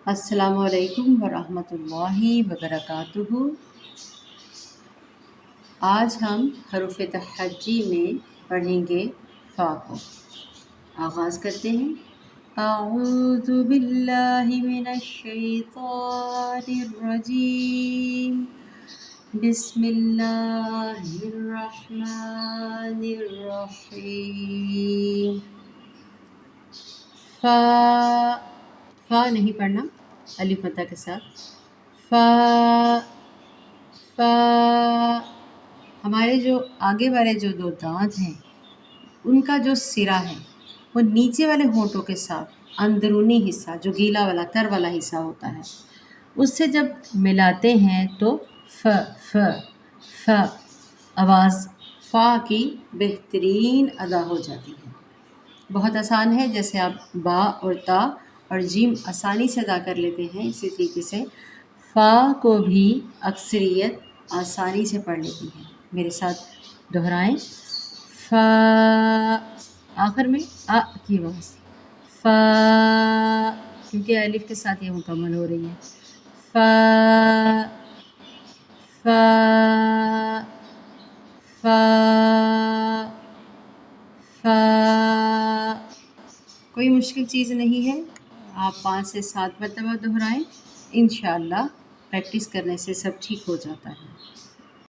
السلام علیکم ورحمۃ اللہ وبرکاتہ۔ آج ہم حروف تہجی میں پڑھیں گے فا کو۔ آغاز کرتے ہیں۔ اعوذ باللہ من الشیطان الرجیم، بسم اللہ الرحمن الرحیم۔ فا فا نہیں پڑھنا، الف مدہ کے ساتھ۔ فا فا ہمارے جو آگے والے جو دو دانت ہیں ان کا جو سرا ہے وہ نیچے والے ہونٹوں کے ساتھ اندرونی حصہ جو گیلا والا تر والا حصہ ہوتا ہے اس سے جب ملاتے ہیں تو ف ف ف آواز فا کی بہترین ادا ہو جاتی ہے۔ بہت آسان ہے، جیسے آپ با اور تا اور جیم آسانی سے ادا کر لیتے ہیں، اسی طریقے سے فا کو بھی اکثریت آسانی سے پڑھ لیتی ہے۔ میرے ساتھ دہرائیں۔ فا آخر میں آ کی آواز فا، کیونکہ الف کے ساتھ یہ مکمل ہو رہی ہے۔ فا فا فا فا کوئی مشکل چیز نہیں ہے، آپ 5 سے 7 مرتبہ دہرائیں، انشاءاللہ پریکٹس کرنے سے سب ٹھیک ہو جاتا ہے۔